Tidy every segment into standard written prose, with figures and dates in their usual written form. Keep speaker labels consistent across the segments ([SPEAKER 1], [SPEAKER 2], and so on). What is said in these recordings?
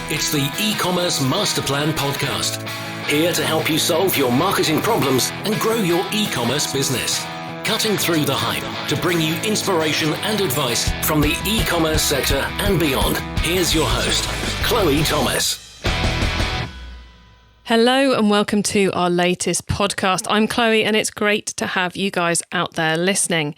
[SPEAKER 1] It's the eCommerce Master Plan podcast. Here to help you solve your marketing problems and grow your e-commerce business. Cutting through the hype to bring you inspiration and advice from the e-commerce sector and beyond. Here's your host, Chloe Thomas.
[SPEAKER 2] Hello and welcome to our latest podcast. I'm Chloe and it's great to have you guys out there listening.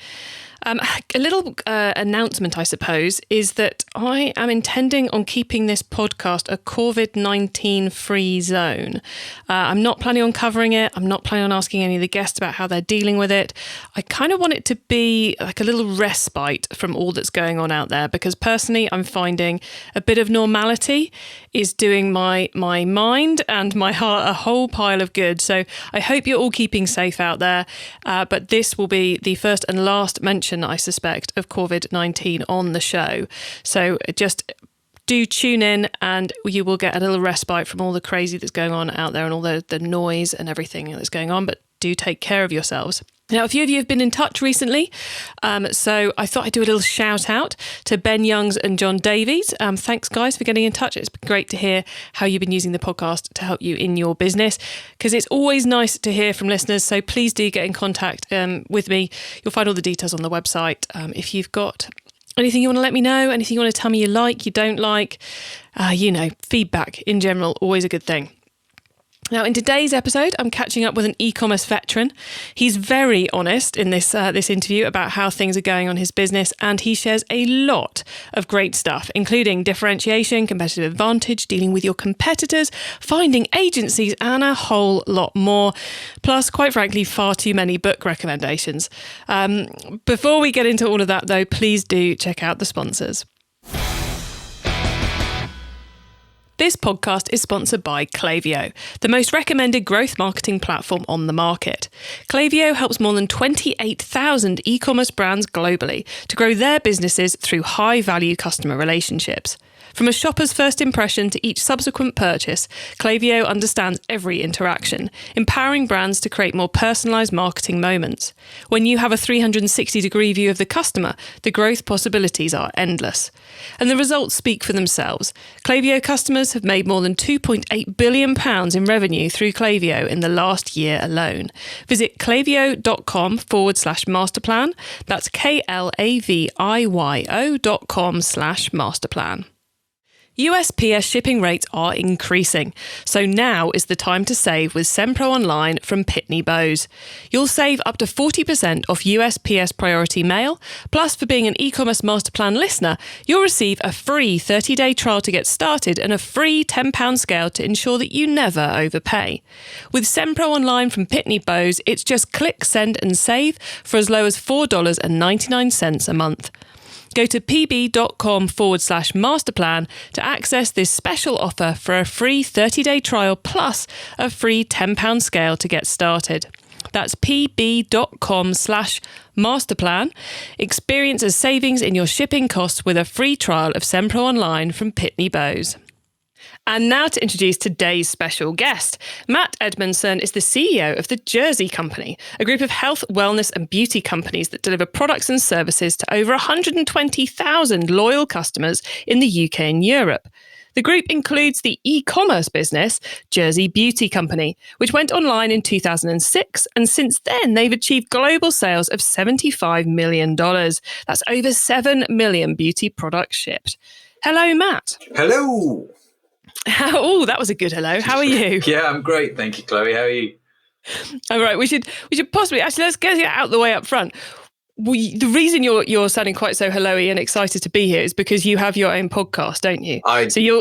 [SPEAKER 2] A little announcement, I suppose, is that I am intending on keeping this podcast a COVID-19 free zone. I'm not planning on covering it. I'm not planning on asking any of the guests about how they're dealing with it. I kind of want it to be like a little respite from all that's going on out there, because personally, I'm finding a bit of normality is doing my mind and my heart a whole pile of good. So I hope you're all keeping safe out there. But this will be the first and last mention, I suspect, of COVID-19 on the show. So just do tune in and you will get a little respite from all the crazy that's going on out there and all the noise and everything that's going on. But do take care of yourselves. Now, a few of you have been in touch recently, so I thought I'd do a little shout out to Ben Youngs and John Davies. Thanks, guys, for getting in touch. It's been great to hear how you've been using the podcast to help you in your business, because it's always nice to hear from listeners. So please do get in contact with me. You'll find all the details on the website. If you've got anything you want to let me know, anything you want to tell me you like, you don't like, feedback in general, always a good thing. Now, in today's episode, I'm catching up with an e-commerce veteran. He's very honest in this interview about how things are going on his business, and he shares a lot of great stuff, including differentiation, competitive advantage, dealing with your competitors, finding agencies, and a whole lot more. Plus, quite frankly, far too many book recommendations. Before we get into all of that, though, please do check out the sponsors. This podcast is sponsored by Klaviyo, the most recommended growth marketing platform on the market. Klaviyo helps more than 28,000 e-commerce brands globally to grow their businesses through high-value customer relationships. From a shopper's first impression to each subsequent purchase, Klaviyo understands every interaction, empowering brands to create more personalised marketing moments. When you have a 360-degree view of the customer, the growth possibilities are endless. And the results speak for themselves. Klaviyo customers have made more than £2.8 billion in revenue through Klaviyo in the last year alone. Visit klaviyo.com/masterplan. That's KLAVIYO.com/masterplan. USPS shipping rates are increasing, so now is the time to save with Sempro Online from Pitney Bowes. You'll save up to 40% off USPS Priority Mail, plus for being an e-commerce master plan listener, you'll receive a free 30-day trial to get started and a free £10 scale to ensure that you never overpay. With Sempro Online from Pitney Bowes, it's just click, send and save for as low as $4.99 a month. Go to pb.com/masterplan to access this special offer for a free 30-day trial plus a free £10 scale to get started. That's pb.com/masterplan. Experience a savings in your shipping costs with a free trial of Sempro Online from Pitney Bowes. And now to introduce today's special guest. Matt Edmundson is the CEO of the Jersey Company, a group of health, wellness and beauty companies that deliver products and services to over 120,000 loyal customers in the UK and Europe. The group includes the e-commerce business, Jersey Beauty Company, which went online in 2006, and since then they've achieved global sales of $75 million. That's over 7 million beauty products shipped. Hello, Matt.
[SPEAKER 3] Hello.
[SPEAKER 2] Oh, that was a good hello. How are you?
[SPEAKER 3] Yeah, I'm great. Thank you, Chloe. How are you?
[SPEAKER 2] All right. We should possibly, actually, let's get it out the way up front. The reason you're sounding quite so hello-y and excited to be here is because you have your own podcast, don't you? You're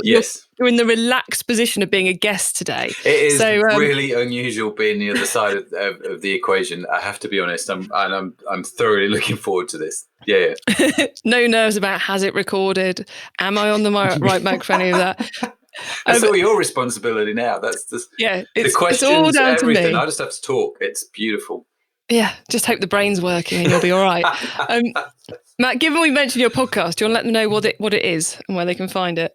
[SPEAKER 2] in the relaxed position of being a guest today.
[SPEAKER 3] It is really unusual being the other side of the equation. I have to be honest. I'm thoroughly looking forward to this. Yeah.
[SPEAKER 2] No nerves about has it recorded? Am I on the right microphone? Any of that?
[SPEAKER 3] That's all your responsibility now. That's just the questions,
[SPEAKER 2] it's all down
[SPEAKER 3] everything.
[SPEAKER 2] To me.
[SPEAKER 3] I just have to talk. It's beautiful.
[SPEAKER 2] Yeah, just hope the brain's working and you'll be all right. Matt, given we mentioned your podcast, do you want to let them know what it is and where they can find it?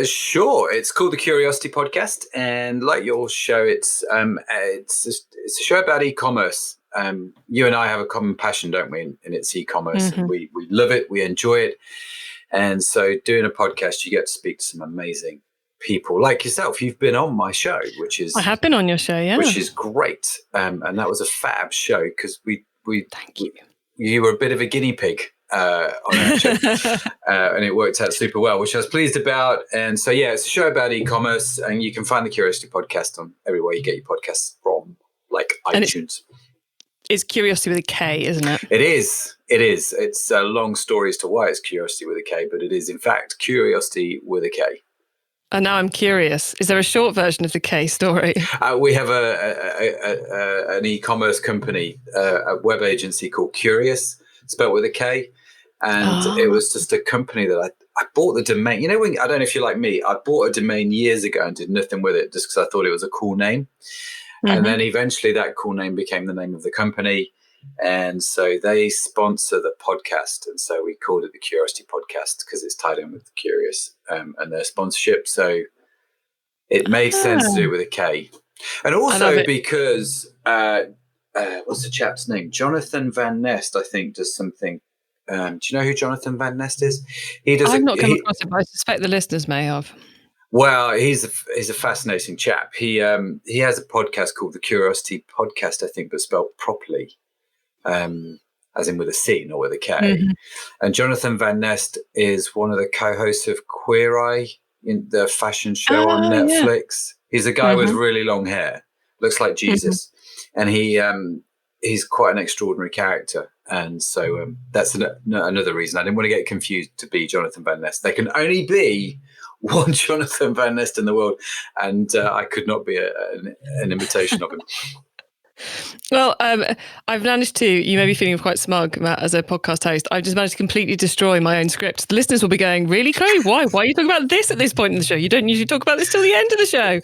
[SPEAKER 3] Sure. It's called The Curiosity Podcast, and like your show, it's a show about e-commerce. You and I have a common passion, don't we? And it's e-commerce. Mm-hmm. And we love it. We enjoy it. And so doing a podcast, you get to speak to some amazing people like yourself. You've been on my show, which is
[SPEAKER 2] I have been on your show, yeah,
[SPEAKER 3] which is great. And that was a fab show because we
[SPEAKER 2] thank you.
[SPEAKER 3] You were a bit of a guinea pig on our show, and it worked out super well, which I was pleased about. And so, yeah, it's a show about e-commerce, and you can find the Curiosity podcast on everywhere you get your podcasts from, like iTunes.
[SPEAKER 2] It's Curiosity with a K, isn't it?
[SPEAKER 3] It is. It is. It's a long story as to why it's Curiosity with a K, but it is, in fact, Curiosity with a K.
[SPEAKER 2] And now I'm curious. Is there a short version of the K story?
[SPEAKER 3] We have an e-commerce company, a web agency called Curious, spelled with a K. And it was just a company that I bought the domain. You know, I don't know if you're like me, I bought a domain years ago and did nothing with it just because I thought it was a cool name. Mm-hmm. And then eventually that cool name became the name of the company. And so they sponsor the podcast. And so we called it the Curiosity Podcast because it's tied in with the Curious and their sponsorship. So it made sense to do it with a K. And also because, what's the chap's name? Jonathan Van Nest, I think, does something. Do you know who Jonathan Van Nest is?
[SPEAKER 2] I've not come across it, but I suspect the listeners may have.
[SPEAKER 3] Well, he's a fascinating chap. He has a podcast called the Curiosity Podcast, I think, but spelled properly. As in with a C, not with a K. Mm-hmm. And Jonathan Van Nest is one of the co-hosts of Queer Eye, in the fashion show on Netflix. Yeah. He's a guy with really long hair, looks like Jesus, and he's quite an extraordinary character. And so that's another reason I didn't want to get confused to be Jonathan Van Nest. There can only be one Jonathan Van Nest in the world, and I could not be an imitation of him.
[SPEAKER 2] Well, I've managed to, you may be feeling quite smug, Matt, as a podcast host. I've just managed to completely destroy my own script. The listeners will be going, really, Chloe? Why? Why are you talking about this at this point in the show? You don't usually talk about this till the end of the show.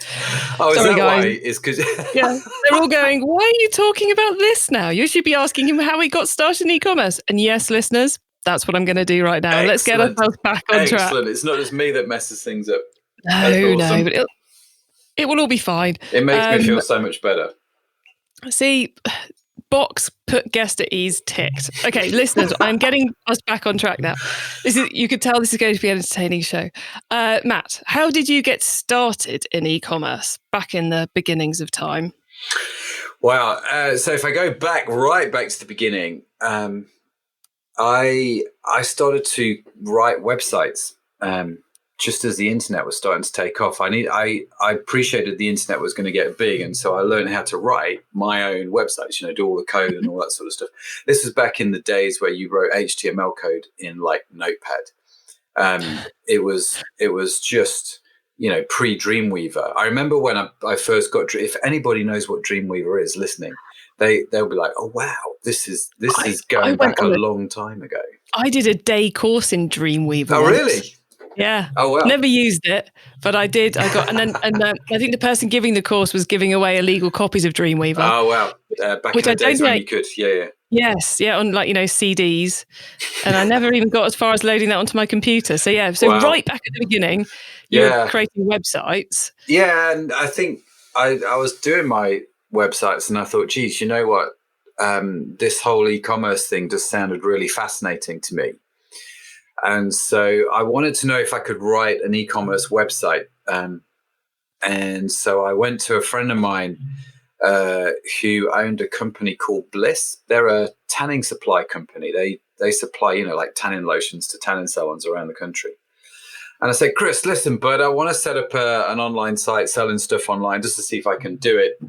[SPEAKER 3] Oh, sorry, is that guys. Why? It's because...
[SPEAKER 2] Yeah, they're all going, why are you talking about this now? You should be asking him how he got started in e-commerce. And yes, listeners, that's what I'm going to do right now. Excellent. Let's get ourselves back on track.
[SPEAKER 3] Excellent. It's not just me that messes things up.
[SPEAKER 2] No, but it will all be fine.
[SPEAKER 3] It makes me feel so much better.
[SPEAKER 2] See, box put guest at ease ticked. Okay, listeners, I'm getting us back on track now. You could tell this is going to be an entertaining show. Matt, how did you get started in e-commerce back in the beginnings of time?
[SPEAKER 3] Wow. So if I go right back to the beginning, I started to write websites. Just as the internet was starting to take off, I appreciated the internet was going to get big, and so I learned how to write my own websites. Do all the code and all that sort of stuff. This was back in the days where you wrote HTML code in like Notepad. It was just pre Dreamweaver. I remember when I first got. If anybody knows what Dreamweaver is, listening, they'll be like, "Oh wow, this is going back a long time ago."
[SPEAKER 2] I did a day course in Dreamweaver.
[SPEAKER 3] Oh,
[SPEAKER 2] once.
[SPEAKER 3] Really?
[SPEAKER 2] Yeah.
[SPEAKER 3] Oh well.
[SPEAKER 2] Never used it, but I did. I got, and I think the person giving the course was giving away illegal copies of Dreamweaver.
[SPEAKER 3] Oh wow! Back in the days when you could, yeah.
[SPEAKER 2] Yes, yeah, on CDs, and I never even got as far as loading that onto my computer. So yeah, right back at the beginning, you were creating websites.
[SPEAKER 3] Yeah, and I think I was doing my websites, and I thought, geez, you know what? This whole e-commerce thing just sounded really fascinating to me. And so I wanted to know if I could write an e-commerce website. And so I went to a friend of mine who owned a company called Bliss. They're a tanning supply company. They supply, like tanning lotions to tanning salons around the country. And I said, Chris, listen, bud, I want to set up an online site selling stuff online just to see if I can do it.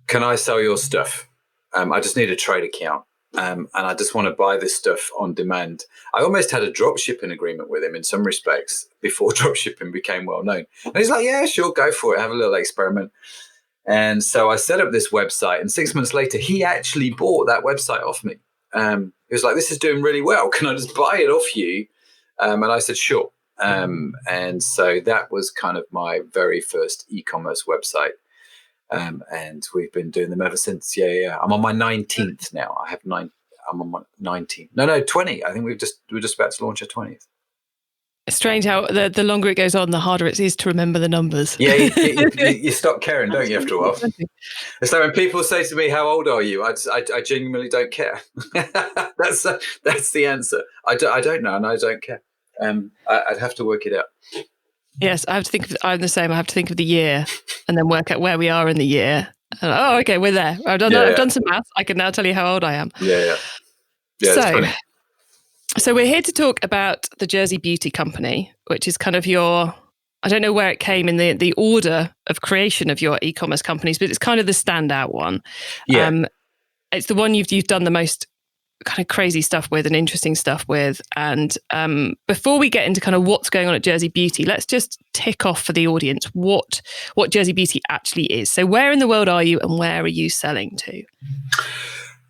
[SPEAKER 3] Can I sell your stuff? I just need a trade account. And I just want to buy this stuff on demand. I almost had a drop shipping agreement with him in some respects before drop shipping became well known. And he's like, yeah, sure, go for it. Have a little experiment. And so I set up this website, and 6 months later, he actually bought that website off me. He was like, this is doing really well. Can I just buy it off you? And I said, sure. And so that was kind of my very first e-commerce website. And we've been doing them ever since. Yeah. I'm on my 19th now. I'm on my 19th. No, 20. I think we're just about to launch our 20th.
[SPEAKER 2] It's strange how the longer it goes on, the harder it is to remember the numbers.
[SPEAKER 3] Yeah, you stop caring, don't you, after a while? It's like when people say to me, how old are you? I genuinely don't care. That's the answer. I don't know, and I don't care. I'd have to work it out.
[SPEAKER 2] Yes, I have to think I'm the same. I have to think of the year and then work out where we are in the year. Oh, okay, we're there. I've done some maths. I can now tell you how old I am.
[SPEAKER 3] Yeah. It's funny.
[SPEAKER 2] So we're here to talk about the Jersey Beauty Company, which is kind of I don't know where it came in the order of creation of your e-commerce companies, but it's kind of the standout one.
[SPEAKER 3] Yeah.
[SPEAKER 2] It's the one you've done the most kind of crazy stuff with and interesting stuff with. And before we get into kind of what's going on at Jersey Beauty, let's just tick off for the audience what Jersey Beauty actually is. So where in the world are you and where are you selling to?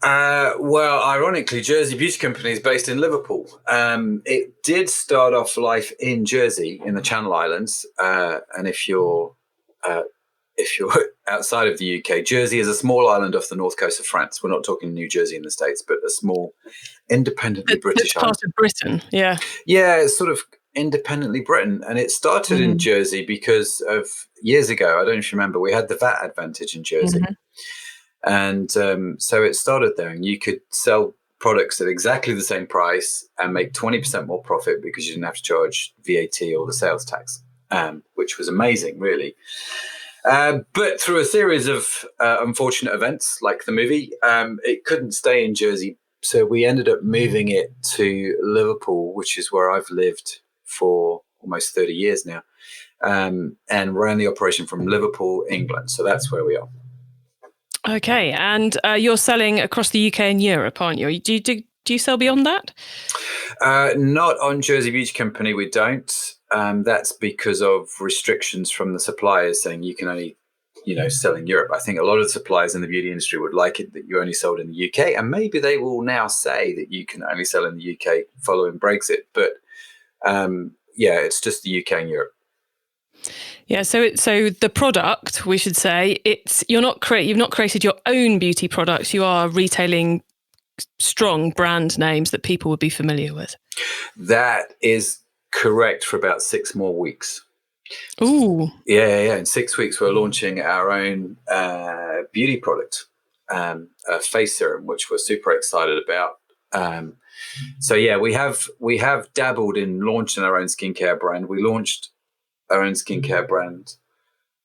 [SPEAKER 3] Well, ironically, Jersey Beauty Company is based in Liverpool. It did start off life in Jersey, in the Channel Islands. And if you're outside of the UK, Jersey is a small island off the north coast of France. We're not talking New Jersey in the States, but a small, independently British island.
[SPEAKER 2] Part of Britain, yeah.
[SPEAKER 3] Yeah, it's sort of independently Britain. And it started in Jersey because of years ago, I don't know if you remember, we had the VAT advantage in Jersey. Mm-hmm. And so it started there, and you could sell products at exactly the same price and make 20% more profit because you didn't have to charge VAT or the sales tax, which was amazing, really. But through a series of unfortunate events, like the movie, it couldn't stay in Jersey. So we ended up moving it to Liverpool, which is where I've lived for almost 30 years now, and ran the operation from Liverpool, England. So that's where we are.
[SPEAKER 2] Okay, and you're selling across the UK and Europe, aren't you? Do you sell beyond that?
[SPEAKER 3] Not on Jersey Beauty Company, we don't. That's because of restrictions from the suppliers saying you can only, sell in Europe. I think a lot of the suppliers in the beauty industry would like it that you only sold in the UK, and maybe they will now say that you can only sell in the UK following Brexit. But it's just the UK and Europe.
[SPEAKER 2] Yeah, so the product, we should say, you've not created your own beauty products. You are retailing strong brand names that people would be familiar with. That
[SPEAKER 3] is correct for about 6 more weeks.
[SPEAKER 2] Ooh.
[SPEAKER 3] Yeah. In 6 weeks, we're launching our own beauty product, a face serum, which we're super excited about. We have dabbled in launching our own skincare brand. We launched our own skincare brand,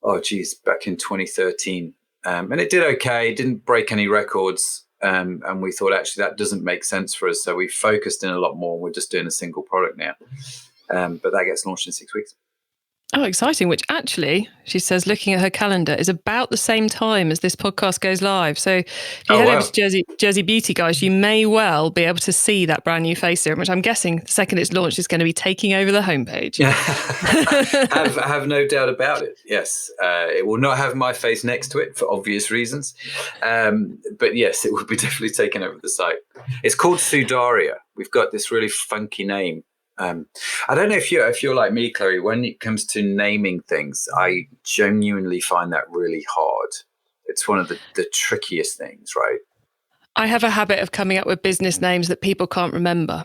[SPEAKER 3] back in 2013. And it did okay, didn't break any records. And we thought, actually, that doesn't make sense for us. So we focused in a lot more. We're just doing a single product now. But that gets launched in 6 weeks.
[SPEAKER 2] Oh, exciting. Which actually, she says, looking at her calendar, is about the same time as this podcast goes live. So if you head over to Jersey Beauty, guys, you may well be able to see that brand new face serum, which I'm guessing the second it's launched is going to be taking over the homepage.
[SPEAKER 3] have no doubt about it. Yes. It will not have my face next to it for obvious reasons. But yes, it will be definitely taking over the site. It's called Sudaria. We've got this really funky name. I don't know if you're like me, Chloe. When it comes to naming things, I genuinely find that really hard. It's one of the trickiest things, right?
[SPEAKER 2] I have a habit of coming up with business names that people can't remember.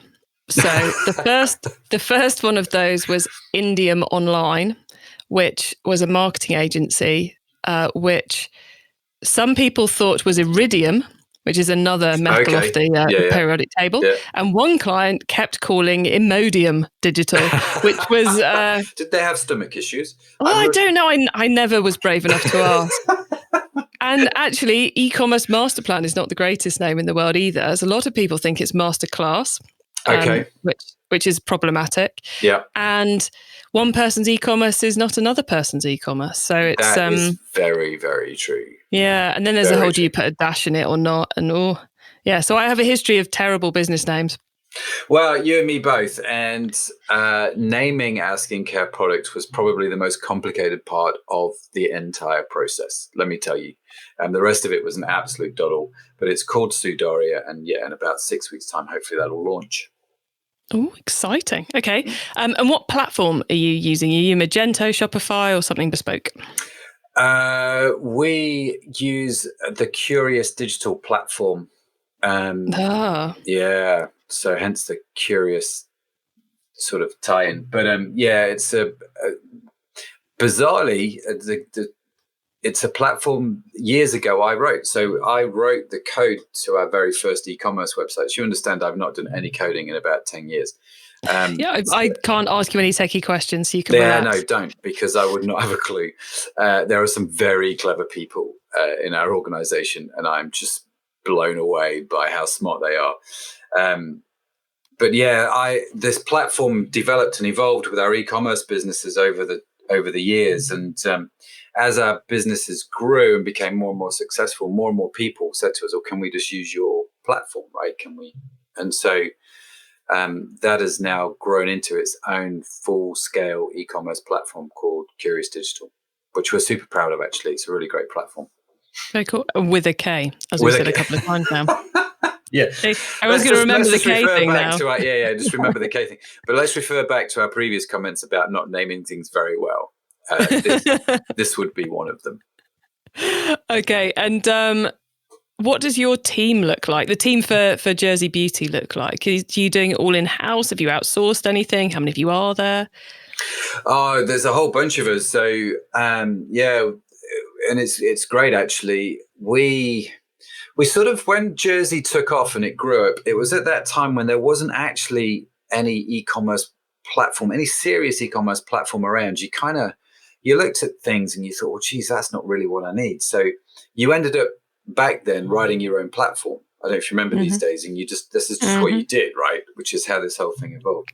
[SPEAKER 2] So the first one of those was Indium Online, which was a marketing agency, which some people thought was Iridium, which is another metal off the periodic table. Yeah. And one client kept calling Imodium Digital, which was...
[SPEAKER 3] Did they have stomach issues?
[SPEAKER 2] I don't know. I never was brave enough to ask. And actually, eCommerce Masterplan is not the greatest name in the world either, as a lot of people think it's Masterclass, which is problematic.
[SPEAKER 3] Yeah.
[SPEAKER 2] And one person's e-commerce is not another person's e-commerce. So it's
[SPEAKER 3] that is very, very true.
[SPEAKER 2] Yeah. And then there's the whole, do you put a dash in it or not? And so I have a history of terrible business names.
[SPEAKER 3] Well, you and me both. And naming our skincare product was probably the most complicated part of the entire process, let me tell you. And the rest of it was an absolute doddle. But it's called Sudaria. And in about 6 weeks' time, hopefully that'll launch.
[SPEAKER 2] Oh, exciting. Okay. And what platform are you using? Are you Magento, Shopify, or something bespoke?
[SPEAKER 3] We use the Curious Digital platform. Yeah. So hence the Curious sort of tie-in. But it's bizarrely it's a platform years ago I wrote. So I wrote the code to our very first e-commerce website. You understand I've not done any coding in about 10 years.
[SPEAKER 2] Yeah, I can't ask you any techie questions, so you can
[SPEAKER 3] Yeah,
[SPEAKER 2] relax.
[SPEAKER 3] no, don't, because I would not have a clue. There are some very clever people in our organization, and I'm just blown away by how smart they are. But yeah, this platform developed and evolved with our e-commerce businesses over the years, and as our businesses grew and became more and more successful, more and more people said to us, "Oh, can we just use your platform, right? Can we?" And so that has now grown into its own full-scale e-commerce platform called Curious Digital, which we're super proud of. Actually, it's a really great platform.
[SPEAKER 2] Very cool. With a K, as we've said a couple of times now.
[SPEAKER 3] Yeah,
[SPEAKER 2] I was going to remember the K thing now.
[SPEAKER 3] Just remember the K thing. But let's refer back to our previous comments about not naming things very well. This would be one of them.
[SPEAKER 2] Okay, and what does your team look like? The team for Jersey Beauty look like? Are you doing it all in house? Have you outsourced anything? How many of you are there?
[SPEAKER 3] Oh, there's a whole bunch of us. So yeah, and it's great actually. We sort of, when Jersey took off and it grew up, it was at that time when there wasn't actually any e-commerce platform, any serious e-commerce platform around. You looked at things and you thought, well, geez, that's not really what I need. So you ended up back then writing your own platform. I don't know if you remember these days, and this is just what you did, right? Which is how this whole thing evolved.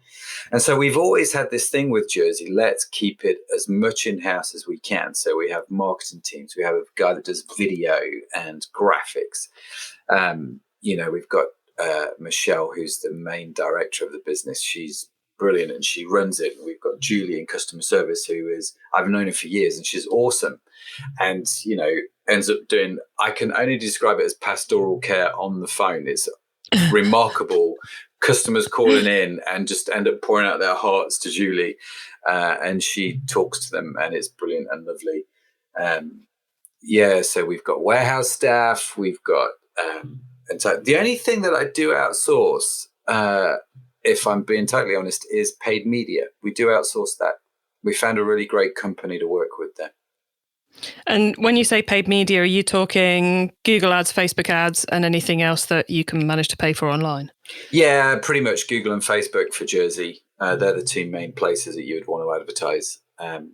[SPEAKER 3] And so we've always had this thing with Jersey, let's keep it as much in-house as we can. So we have marketing teams, we have a guy that does video and graphics. We've got Michelle, who's the main director of the business. She's brilliant and she runs it. We've got Julie in customer service, I've known her for years, and she's awesome. And, ends up doing, I can only describe it as pastoral care on the phone. It's remarkable. Customers calling in and just end up pouring out their hearts to Julie, and she talks to them, and it's brilliant and lovely. So we've got warehouse staff, we've got and so the only thing that I do outsource, if I'm being totally honest, is paid media. We do outsource that. We found a really great company to work with there.
[SPEAKER 2] And when you say paid media, are you talking Google ads, Facebook ads, and anything else that you can manage to pay for online?
[SPEAKER 3] Yeah, pretty much Google and Facebook for Jersey. They're the two main places that you would want to advertise, and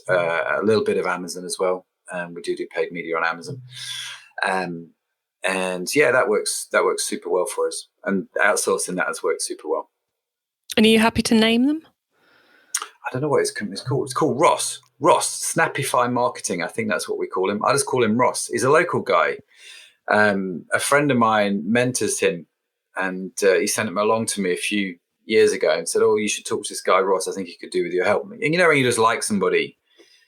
[SPEAKER 3] a little bit of Amazon as well. We do paid media on Amazon, and yeah, that works super well for us. And outsourcing that has worked super well.
[SPEAKER 2] And are you happy to name them?
[SPEAKER 3] I don't know what his company's called. It's called Ross. Snappify Marketing. I think that's what we call him. I just call him Ross. He's a local guy. A friend of mine mentors him, and he sent him along to me a few years ago and said, "Oh, you should talk to this guy, Ross. I think he could do with your help." And when you just like somebody,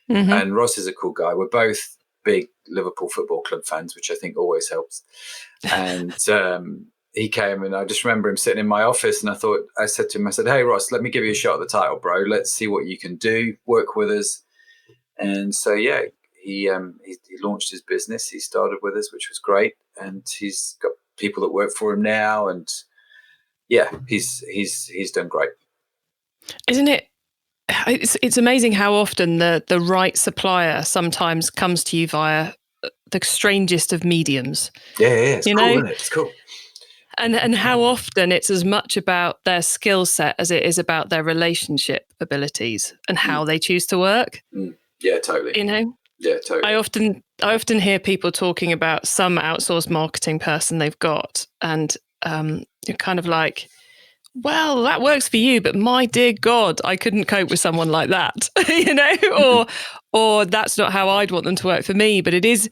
[SPEAKER 3] and Ross is a cool guy. We're both big Liverpool Football Club fans, which I think always helps. And he came, and I just remember him sitting in my office, and I said to him, "Hey, Ross, let me give you a shot at the title, bro. Let's see what you can do. Work with us." And so, yeah, he launched his business. He started with us, which was great. And he's got people that work for him now. And yeah, he's done great.
[SPEAKER 2] Isn't it? It's amazing how often the right supplier sometimes comes to you via the strangest of mediums.
[SPEAKER 3] Yeah, it's cool, isn't it? It's cool.
[SPEAKER 2] And how often it's as much about their skill set as it is about their relationship abilities and how they choose to work.
[SPEAKER 3] Yeah, totally. Yeah, totally.
[SPEAKER 2] I often hear people talking about some outsourced marketing person they've got, and you're kind of like, well, that works for you, but my dear God, I couldn't cope with someone like that, or that's not how I'd want them to work for me. But it is,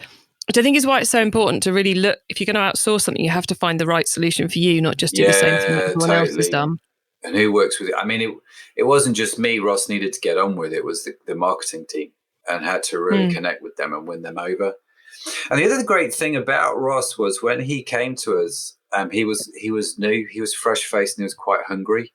[SPEAKER 2] which I think is why it's so important to really look, if you're going to outsource something, you have to find the right solution for you, not just do the same thing that everyone else has done.
[SPEAKER 3] And who works with it? I mean, it wasn't just me. Ross needed to get on with it. It was the marketing team, and had to really connect with them and win them over. And the other great thing about Ross was when he came to us, he was new, he was fresh-faced, and he was quite hungry.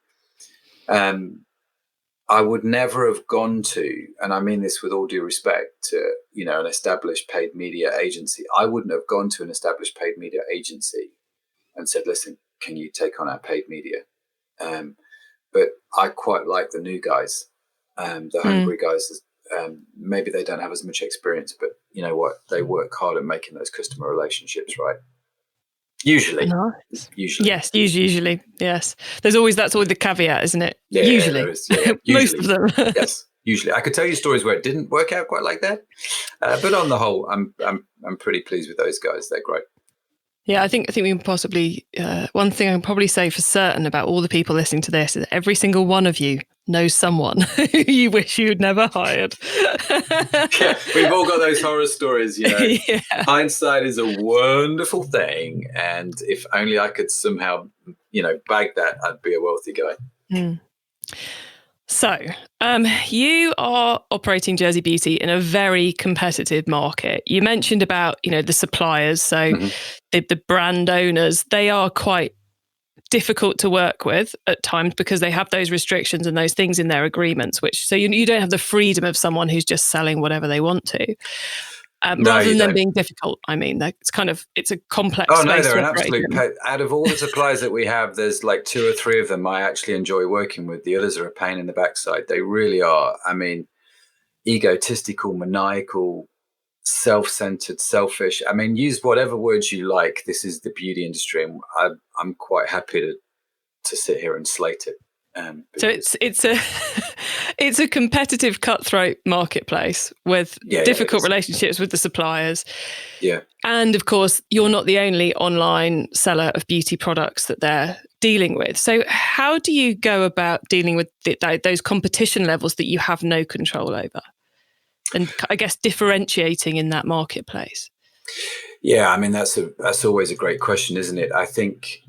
[SPEAKER 3] I would never have gone to, and I mean this with all due respect, to an established paid media agency. I wouldn't have gone to an established paid media agency and said, "Listen, can you take on our paid media?" But I quite like the new guys, the hungry guys. Maybe they don't have as much experience, but you know what? They work hard at making those customer relationships, right? Usually.
[SPEAKER 2] Nice.
[SPEAKER 3] Usually.
[SPEAKER 2] Yes, usually. Yes. That's always the caveat, isn't it?
[SPEAKER 3] Yeah,
[SPEAKER 2] usually.
[SPEAKER 3] there is. Yeah.
[SPEAKER 2] Most
[SPEAKER 3] Usually.
[SPEAKER 2] of them.
[SPEAKER 3] Yes. Usually. I could tell you stories where it didn't work out quite like that. But on the whole, I'm pretty pleased with those guys. They're great.
[SPEAKER 2] Yeah, I think we can possibly, one thing I can probably say for certain about all the people listening to this is that every single one of you knows someone who you wish you'd never hired.
[SPEAKER 3] Yeah, we've all got those horror stories,
[SPEAKER 2] Yeah.
[SPEAKER 3] Hindsight is a wonderful thing. And if only I could somehow, bag that, I'd be a wealthy guy.
[SPEAKER 2] Mm. So, you are operating Jersey Beauty in a very competitive market. You mentioned about, the suppliers. So the brand owners, they are quite difficult to work with at times because they have those restrictions and those things in their agreements, so you don't have the freedom of someone who's just selling whatever they want to. Rather than them being difficult, it's a complex space.
[SPEAKER 3] Oh no, they're an
[SPEAKER 2] operate
[SPEAKER 3] absolute out of all the suppliers that we have, there's like 2 or 3 of them I actually enjoy working with. The others are a pain in the backside. They really are. I mean, egotistical, maniacal, self-centered, selfish. I mean, use whatever words you like. This is the beauty industry, and I'm quite happy to sit here and slate it.
[SPEAKER 2] So it's a competitive, cutthroat marketplace with difficult relationships with the suppliers.
[SPEAKER 3] Yeah,
[SPEAKER 2] and of course, you're not the only online seller of beauty products that they're dealing with. So, how do you go about dealing with those competition levels that you have no control over, and I guess differentiating in that marketplace?
[SPEAKER 3] Yeah, I mean that's always a great question, isn't it? I think.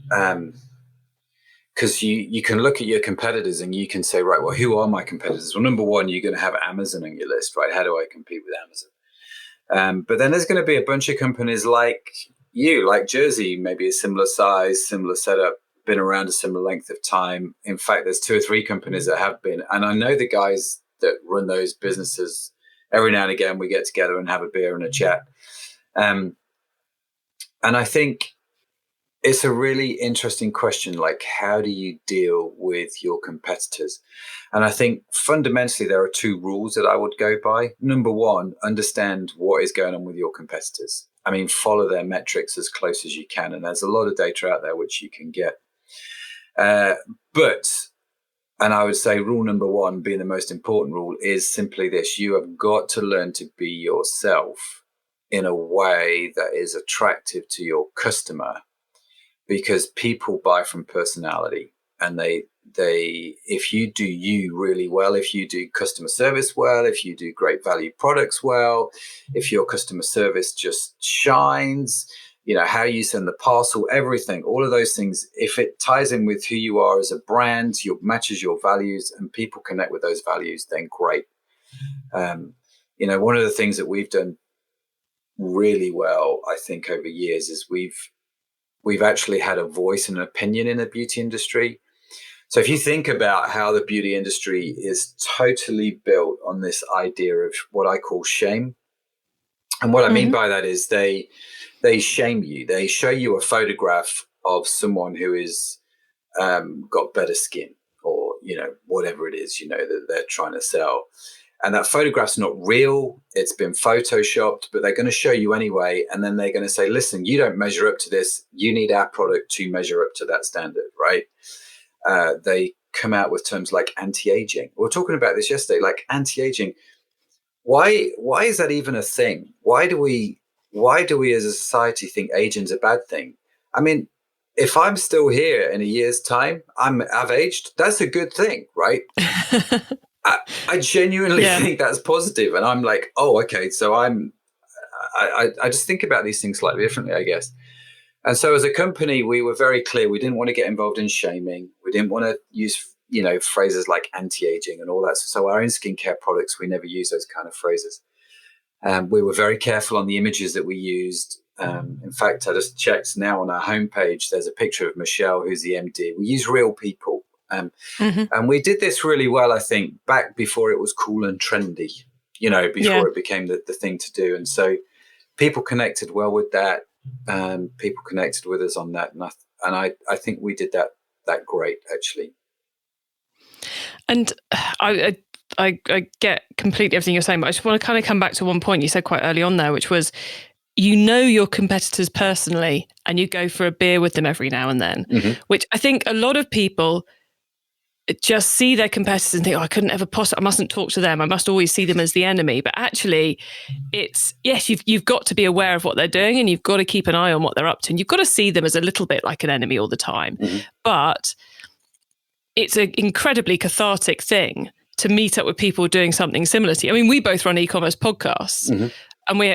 [SPEAKER 3] Because you can look at your competitors and you can say, right, well, who are my competitors? Well, number one, you're going to have Amazon on your list, right? How do I compete with Amazon? But then there's going to be a bunch of companies like Jersey, maybe a similar size, similar setup, been around a similar length of time. In fact, there's 2 or 3 companies that have been. And I know the guys that run those businesses. Every now and again, we get together and have a beer and a chat. And I think it's a really interesting question, like how do you deal with your competitors? And I think fundamentally there are 2 rules that I would go by. Number one, understand what is going on with your competitors. I mean, follow their metrics as close as you can. And there's a lot of data out there which you can get. But I would say rule number 1, being the most important rule, is simply this: you have got to learn to be yourself in a way that is attractive to your customer. Because people buy from personality, and they if you do you really well, if you do customer service well, if you do great value products well, if your customer service just shines, how you send the parcel, everything, all of those things, if it ties in with who you are as a brand, matches your values, and people connect with those values, then great. One of the things that we've done really well, I think, over years is we've actually had a voice and an opinion in the beauty industry. So if you think about how the beauty industry is totally built on this idea of what I call shame. And what I mean by that is they shame you. They show you a photograph of someone who is got better skin, or, whatever it is, that they're trying to sell. And that photograph's not real. It's been photoshopped, but they're going to show you anyway. And then they're going to say, listen, you don't measure up to this. You need our product to measure up to that standard, right? They come out with terms like anti-aging. We were talking about this yesterday, like anti-aging. Why is that even a thing? Why do we as a society think aging's a bad thing? I mean, if I'm still here in a year's time, I've aged. That's a good thing, right? I genuinely think that's positive. And I'm like, oh, okay. So I just think about these things slightly differently, I guess. And so as a company, we were very clear. We didn't want to get involved in shaming. We didn't want to use, phrases like anti-aging and all that. So our own skincare products, we never use those kind of phrases. We were very careful on the images that we used. In fact, I just checked now on our homepage, there's a picture of Michelle, who's the MD. We use real people. And we did this really well, I think, back before it was cool and trendy, before it became the thing to do. And so people connected well with that. People connected with us on that. And I think we did that great, actually.
[SPEAKER 2] And I get completely everything you're saying, but I just want to kind of come back to one point you said quite early on there, which was you know your competitors personally and you go for a beer with them every now and then, which I think a lot of people just see their competitors and think, oh, I couldn't ever I mustn't talk to them. I must always see them as the enemy. But actually, it's, yes, you've got to be aware of what they're doing and you've got to keep an eye on what they're up to. And you've got to see them as a little bit like an enemy all the time. But it's an incredibly cathartic thing to meet up with people doing something similar to you. I mean, we both run e-commerce podcasts. And we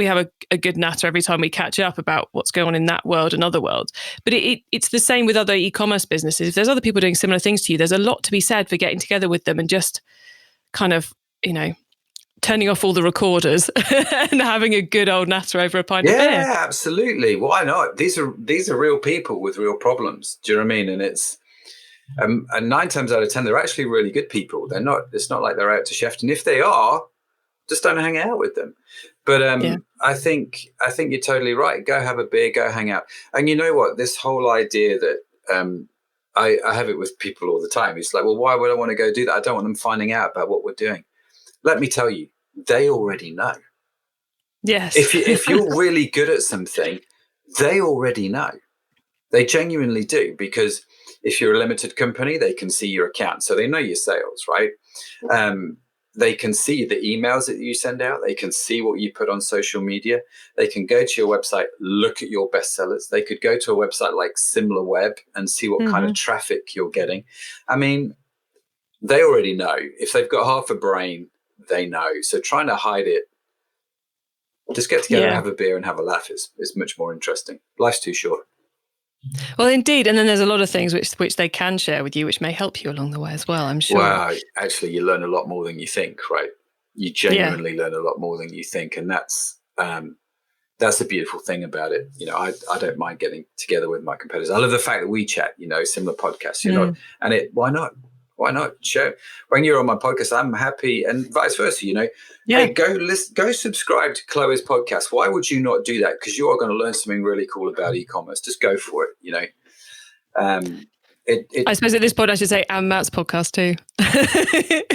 [SPEAKER 2] have a good natter every time we catch up about what's going on in that world and other worlds. But it's the same with other e-commerce businesses. If there's other people doing similar things to you, there's a lot to be said for getting together with them and just kind of, turning off all the recorders and having a good old natter over a pint of beer.
[SPEAKER 3] Yeah, absolutely. Why not? These are real people with real problems. Do you know what I mean? And it's and 9 times out of 10, they're actually really good people. They're not. It's not like they're out to chef. And if they are, just don't hang out with them. But I think you're totally right. Go have a beer, go hang out. And you know what? This whole idea that I have it with people all the time. It's like, well, why would I want to go do that? I don't want them finding out about what we're doing. Let me tell you, they already know.
[SPEAKER 2] Yes.
[SPEAKER 3] If you're really good at something, they already know. They genuinely do, because if you're a limited company, they can see your account. So they know your sales, right? They can see the emails that you send out. They can see what you put on social media. They can go to your website, look at your bestsellers. They could go to a website like SimilarWeb and see what kind of traffic you're getting. I mean, they already know. If they've got half a brain, they know. So trying to hide it, just get together and have a beer and have a laugh is much more interesting. Life's too short.
[SPEAKER 2] Well, indeed. And then there's a lot of things which they can share with you, which may help you along the way as well, I'm sure.
[SPEAKER 3] Wow. Actually, you learn a lot more than you think, right? You genuinely learn a lot more than you think. And that's the beautiful thing about it. I don't mind getting together with my competitors. I love the fact that we chat, similar podcasts, and why not? Why not? Share. When you're on my podcast, I'm happy, and vice versa, Hey, go subscribe to Chloe's podcast. Why would you not do that? Because you are going to learn something really cool about e-commerce. Just go for it,
[SPEAKER 2] I suppose at this point I should say, and Matt's podcast too.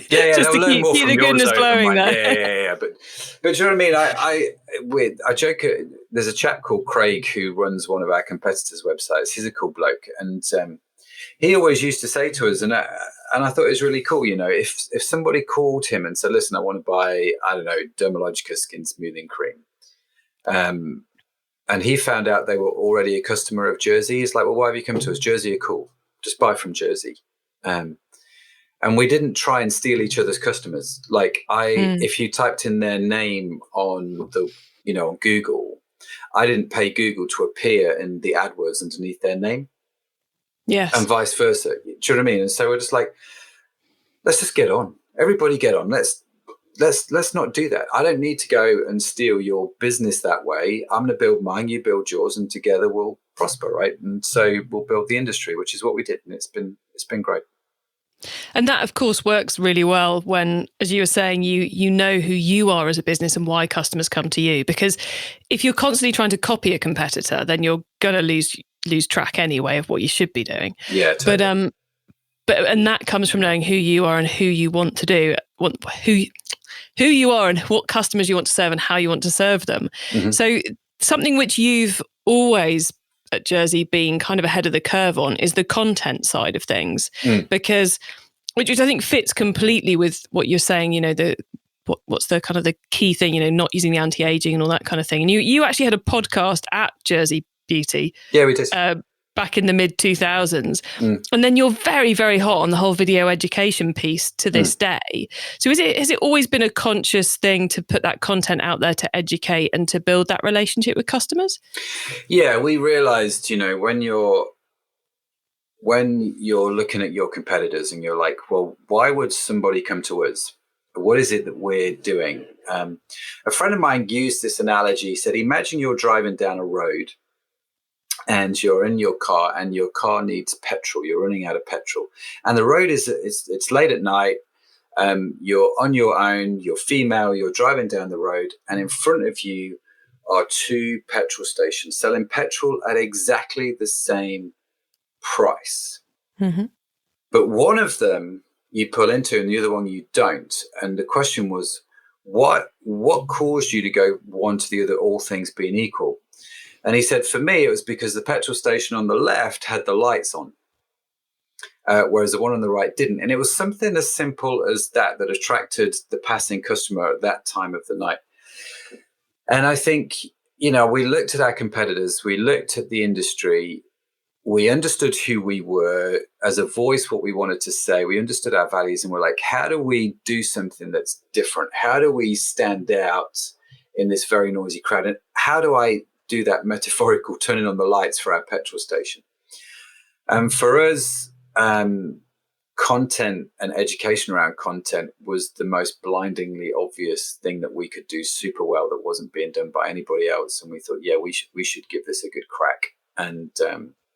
[SPEAKER 3] Yeah,
[SPEAKER 2] just to keep the goodness flowing there.
[SPEAKER 3] Yeah. But do you know what I mean? I joke. There's a chap called Craig who runs one of our competitors' websites. He's a cool bloke, and he always used to say to us, and I thought it was really cool. If somebody called him and said, "Listen, I want to buy, I don't know, Dermalogica skin smoothing cream," and he found out they were already a customer of Jersey, he's like, "Well, why have you come to us? Jersey are cool. Just buy from Jersey." And we didn't try and steal each other's customers. Like if you typed in their name on on Google, I didn't pay Google to appear in the AdWords underneath their name.
[SPEAKER 2] Yes.
[SPEAKER 3] And vice versa. Do you know what I mean? And so we're just like, let's just get on. Everybody get on. Let's not do that. I don't need to go and steal your business that way. I'm going to build mine, you build yours, and together we'll prosper, right? And so we'll build the industry, which is what we did, and it's been great.
[SPEAKER 2] And that, of course, works really well when, as you were saying, you know who you are as a business and why customers come to you. Because if you're constantly trying to copy a competitor, then you're going to lose track anyway of what you should be doing.
[SPEAKER 3] Yeah, totally.
[SPEAKER 2] But that comes from knowing who you are and who you want to do, who you are and what customers you want to serve and how you want to serve them. So something which you've always at Jersey been kind of ahead of the curve on is the content side of things, because which I think fits completely with what you're saying. What's the kind of the key thing? Not using the anti-aging and all that kind of thing. And you actually had a podcast at Jersey Beauty.
[SPEAKER 3] Yeah, we did.
[SPEAKER 2] Back in the mid 2000s. And then you're very, very hot on the whole video education piece to this day. So has it always been a conscious thing to put that content out there to educate and to build that relationship with customers?
[SPEAKER 3] Yeah, we realized, when you're looking at your competitors and you're like, well, why would somebody come to us? What is it that we're doing? A friend of mine used this analogy. He said, imagine you're driving down a road and you're in your car and your car needs petrol. You're running out of petrol. And the road it's late at night. You're on your own, you're female, you're driving down the road, and in front of you are 2 petrol stations selling petrol at exactly the same price. But one of them you pull into and the other one you don't. And the question was, what caused you to go one to the other, all things being equal? And he said, for me, it was because the petrol station on the left had the lights on, whereas the one on the right didn't. And it was something as simple as that attracted the passing customer at that time of the night. And I think, we looked at our competitors, we looked at the industry, we understood who we were as a voice, what we wanted to say. We understood our values, and we're like, how do we do something that's different? How do we stand out in this very noisy crowd? And how do I do that metaphorical turning on the lights for our petrol station? For us, content and education around content was the most blindingly obvious thing that we could do super well that wasn't being done by anybody else. And we thought, yeah, we should give this a good crack.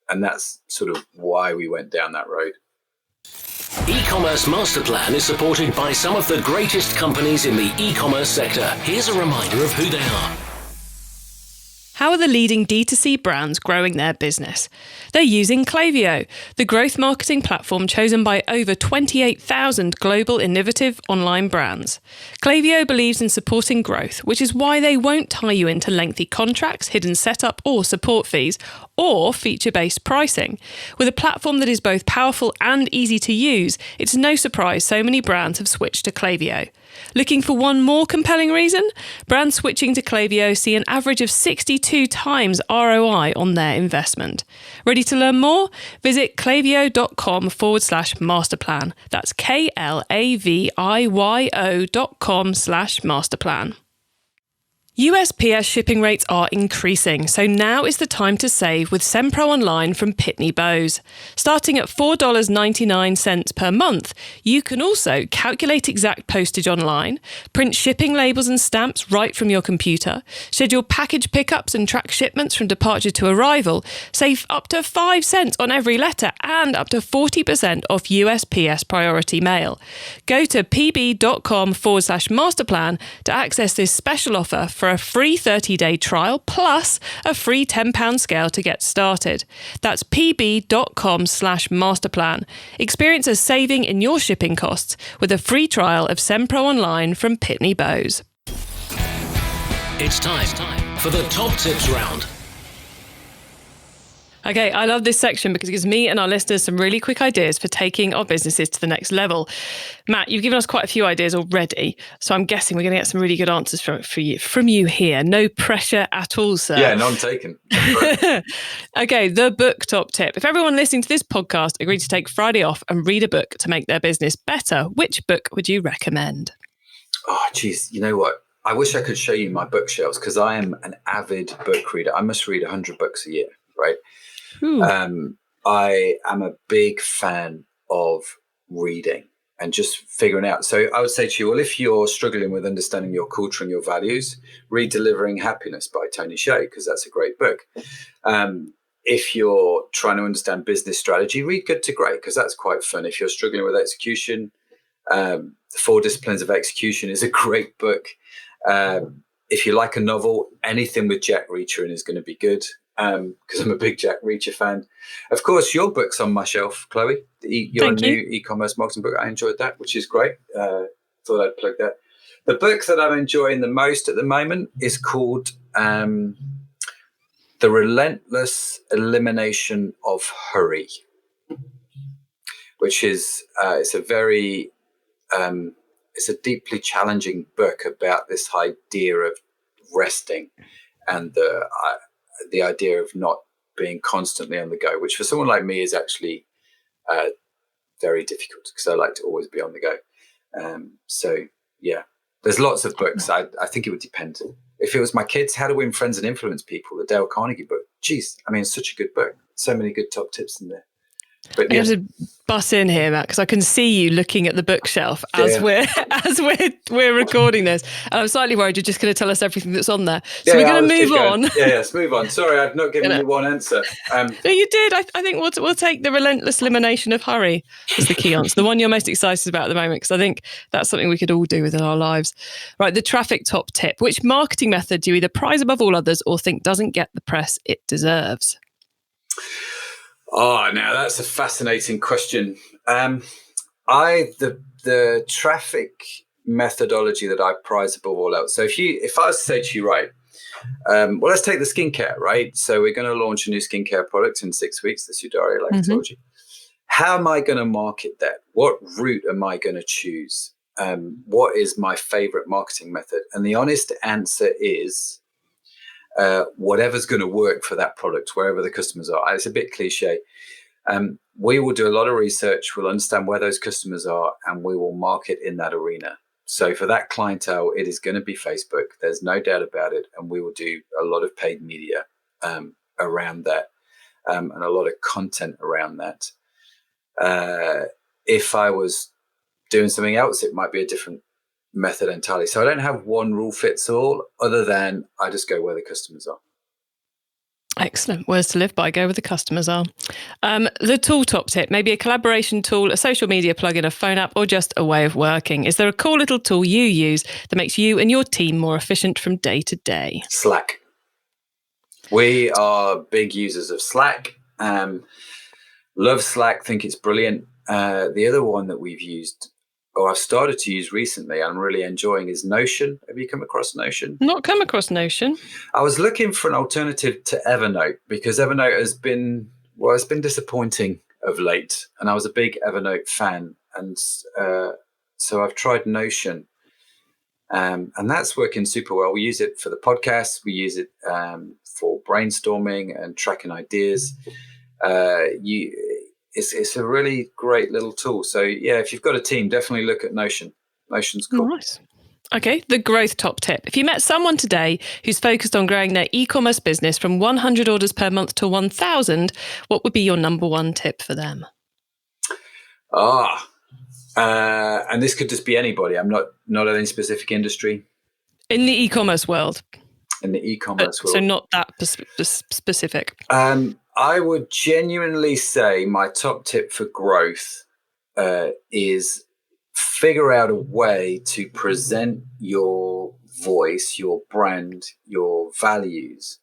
[SPEAKER 3] And that's sort of why we went down that road.
[SPEAKER 1] E-commerce Master Plan is supported by some of the greatest companies in the e-commerce sector. Here's a reminder of who they are.
[SPEAKER 2] How are the leading D2C brands growing their business? They're using Klaviyo, the growth marketing platform chosen by over 28,000 global innovative online brands. Klaviyo believes in supporting growth, which is why they won't tie you into lengthy contracts, hidden setup or support fees, or feature-based pricing. With a platform that is both powerful and easy to use, it's no surprise so many brands have switched to Klaviyo. Looking for one more compelling reason? Brands switching to Klaviyo see an average of 62 times ROI on their investment. Ready to learn more? Visit klaviyo.com/masterplan. That's KLAVIYO.com/masterplan. USPS shipping rates are increasing, so now is the time to save with SendPro Online from Pitney Bowes. Starting at $4.99 per month, you can also calculate exact postage online, print shipping labels and stamps right from your computer, schedule package pickups and track shipments from departure to arrival, save up to 5 cents on every letter and up to 40% off USPS priority mail. Go to pb.com/masterplan to access this special offer for a free 30-day trial plus a free £10 scale to get started. That's pb.com/masterplan. Experience a saving in your shipping costs with a free trial of SendPro Online from Pitney Bowes.
[SPEAKER 1] It's time for the top tips round.
[SPEAKER 2] Okay, I love this section because it gives me and our listeners some really quick ideas for taking our businesses to the next level. Matt, you've given us quite a few ideas already, so I'm guessing we're going to get some really good answers from you here. No pressure at all, sir.
[SPEAKER 3] Yeah, none taken.
[SPEAKER 2] Okay, the book top tip. If everyone listening to this podcast agreed to take Friday off and read a book to make their business better, which book would you recommend?
[SPEAKER 3] Oh, geez, you know what? I wish I could show you my bookshelves because I am an avid book reader. I must read 100 books a year, right? I am a big fan of reading and just figuring out. So I would say to you, well, if you're struggling with understanding your culture and your values, read Delivering Happiness by Tony Hsieh, because that's a great book. If you're trying to understand business strategy, read Good to Great, because that's quite fun. If you're struggling with execution, The 4 Disciplines of Execution is a great book. If you like a novel, anything with Jack Reacher in is going to be good. Because I'm a big Jack Reacher fan. Of course, your book's on my shelf, Chloe. Your new e-commerce marketing book. I enjoyed that, which is great. Thought I'd plug that. The book that I'm enjoying the most at the moment is called The Relentless Elimination of Hurry, which is it's a very it's a deeply challenging book about this idea of resting and the idea of not being constantly on the go, which for someone like me is actually very difficult because I like to always be on the go. So yeah, there's lots of books. I think it would depend. If it was my kids, How to Win Friends and Influence People, the Dale Carnegie book. Geez, I mean, it's such a good book. So many good top tips in there. But
[SPEAKER 2] I have to butt in here, Matt, because I can see you looking at the bookshelf as we're recording this. And I'm slightly worried you're just going to tell us everything that's on there. So we're going to move on.
[SPEAKER 3] Yeah, let's move on. Sorry, I've not given you one answer.
[SPEAKER 2] No, you did. I think we'll take the relentless elimination of hurry as the key answer, the one you're most excited about at the moment, because I think that's something we could all do within our lives. Right, the traffic top tip. Which marketing method do you either prize above all others or think doesn't get the press it deserves?
[SPEAKER 3] Oh, now that's a fascinating question. The traffic methodology that I prize above all else. So if I was to say to you, right, well, let's take the skincare, right? So we're going to launch a new skincare product in 6 weeks, the Sudari, like I told you. How am I going to market that? What route am I going to choose? What is my favorite marketing method? And the honest answer is whatever's going to work for that product, wherever the customers are. It's a bit cliche. We will do a lot of research. We'll understand where those customers are, and we will market in that arena. So for that clientele, it is going to be Facebook. There's no doubt about it. And we will do a lot of paid media around that and a lot of content around that. If I was doing something else, it might be a different method entirely. So I don't have one rule fits all, other than I just go where the customers are.
[SPEAKER 2] Excellent. Words to live by. Go where the customers are. The tool top tip, maybe a collaboration tool, a social media plugin, a phone app, or just a way of working. Is there a cool little tool you use that makes you and your team more efficient from day to day?
[SPEAKER 3] Slack. We are big users of Slack. Love Slack, think it's brilliant. The other one that we've used, or I've started to use recently, I'm really enjoying, is Notion. Have you come across Notion?
[SPEAKER 2] Not come across Notion.
[SPEAKER 3] I was looking for an alternative to Evernote, because Evernote has been, it's been disappointing of late. And I was a big Evernote fan. And so I've tried Notion. And that's working super well. We use it for the podcast. We use it for brainstorming and tracking ideas. It's a really great little tool. So yeah, if you've got a team, definitely look at Notion. Notion's cool.
[SPEAKER 2] Nice. Okay, the growth top tip. If you met someone today who's focused on growing their e-commerce business from 100 orders per month to 1,000, what would be your number one tip for them?
[SPEAKER 3] And this could just be anybody. I'm not in any specific industry.
[SPEAKER 2] In the e-commerce world.
[SPEAKER 3] In the e-commerce world.
[SPEAKER 2] So not that specific.
[SPEAKER 3] I would genuinely say my top tip for growth is figure out a way to present your voice, your brand, your values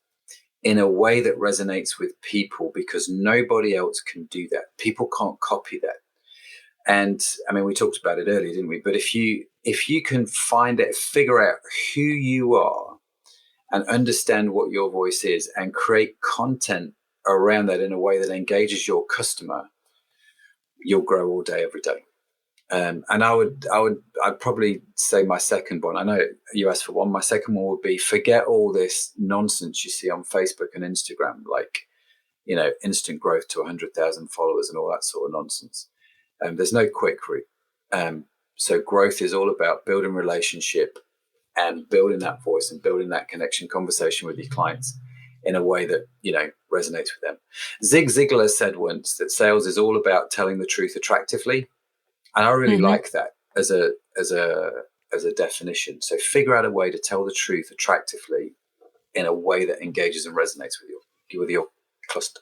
[SPEAKER 3] in a way that resonates with people, because nobody else can do that. People can't copy that. And I mean, we talked about it earlier, didn't we? But if you can figure out who you are and understand what your voice is and create content around that in a way that engages your customer, you'll grow all day, every day. And I'd probably say my second one. I know you asked for one. My second one would be forget all this nonsense you see on Facebook and Instagram, like, instant growth to 100,000 followers and all that sort of nonsense. There's no quick route. So growth is all about building relationship and building that voice and building that connection conversation with your clients in a way that, resonates with them. Zig Ziglar said once that sales is all about telling the truth attractively. And I really like that as a definition. So figure out a way to tell the truth attractively in a way that engages and resonates with your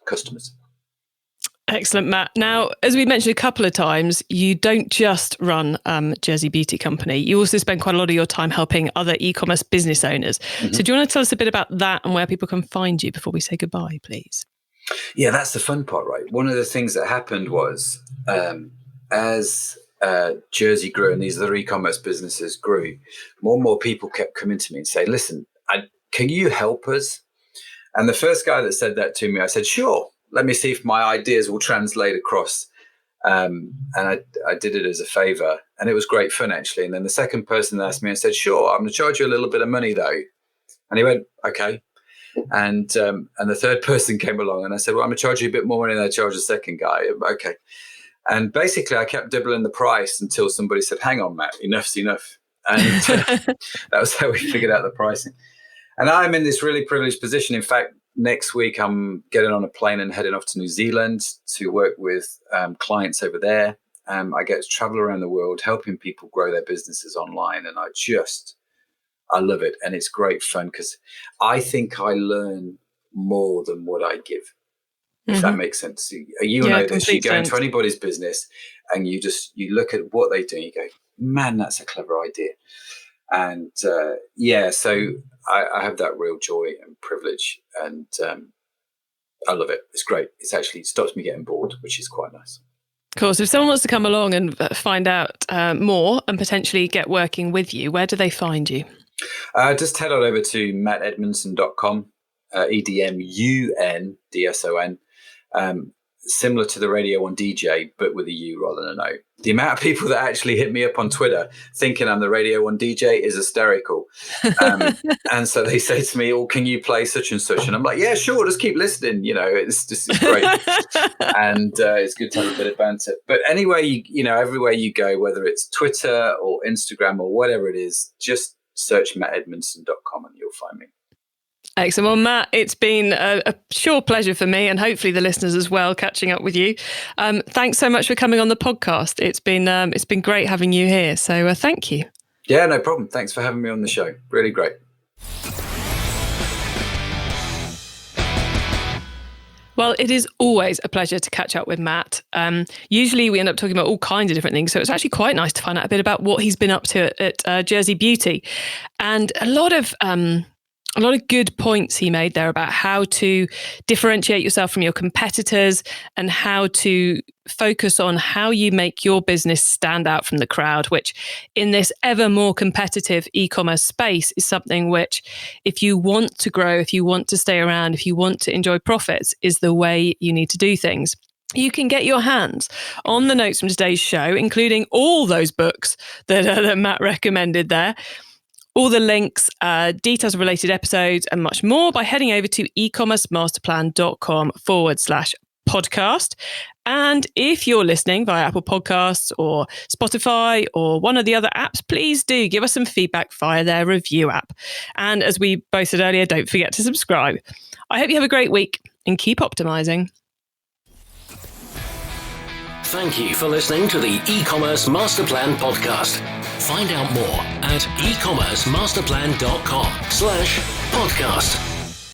[SPEAKER 3] customers.
[SPEAKER 2] Excellent, Matt. Now, as we mentioned a couple of times, you don't just run Jersey Beauty Company. You also spend quite a lot of your time helping other e-commerce business owners. Mm-hmm. So do you want to tell us a bit about that and where people can find you before we say goodbye, please?
[SPEAKER 3] Yeah, that's the fun part, right? One of the things that happened was as Jersey grew and these other e-commerce businesses grew, more and more people kept coming to me and saying, listen, can you help us? And the first guy that said that to me, I said, sure. Let me see if my ideas will translate across. And I did it as a favor, and it was great fun, actually. And then the second person asked me and said, sure, I'm going to charge you a little bit of money, though. And he went, okay. And the third person came along, and I said, well, I'm going to charge you a bit more money than I charged the second guy. Okay. And basically, I kept doubling the price until somebody said, hang on, Matt, enough's enough. And that was how we figured out the pricing. And I'm in this really privileged position. In fact, next week, I'm getting on a plane and heading off to New Zealand to work with clients over there. I get to travel around the world, helping people grow their businesses online. And I love it. And it's great fun because I think I learn more than what I give, if that makes sense. You know this. You go into anybody's business and you look at what they do and you go, man, that's a clever idea. And so I have that real joy and privilege, and I love it. It's great. It stops me getting bored, which is quite nice.
[SPEAKER 2] Cool. So if someone wants to come along and find out more and potentially get working with you, where do they find you?
[SPEAKER 3] Just head on over to mattedmundson.com, EDMUNDSON. Similar to the Radio 1 DJ, but with a U rather than an O. The amount of people that actually hit me up on Twitter thinking I'm the Radio 1 DJ is hysterical. And so they say to me, "Oh, can you play such and such?" And I'm like, "Yeah, sure, just keep listening." It's great. And it's good to have a bit of banter. But anywhere everywhere you go, whether it's Twitter or Instagram or whatever it is, just search mattedmundson.com and you'll find me.
[SPEAKER 2] Excellent. Well, Matt, it's been a sure pleasure for me and hopefully the listeners as well, catching up with you. Thanks so much for coming on the podcast. It's been great having you here. So thank you.
[SPEAKER 3] Yeah, no problem. Thanks for having me on the show. Really great.
[SPEAKER 2] Well, it is always a pleasure to catch up with Matt. Usually we end up talking about all kinds of different things. So it's actually quite nice to find out a bit about what he's been up to at Jersey Beauty. And a lot of good points he made there about how to differentiate yourself from your competitors and how to focus on how you make your business stand out from the crowd, which in this ever more competitive e-commerce space is something which, if you want to grow, if you want to stay around, if you want to enjoy profits, is the way you need to do things. You can get your hands on the notes from today's show, including all those books that Matt recommended there. All the links, details of related episodes and much more by heading over to ecommercemasterplan.com/podcast. And if you're listening via Apple Podcasts or Spotify or one of the other apps, please do give us some feedback via their review app. And as we both said earlier, don't forget to subscribe. I hope you have a great week and keep optimizing.
[SPEAKER 1] Thank you for listening to the eCommerce Master Plan podcast. Find out more at ecommercemasterplan.com/podcast.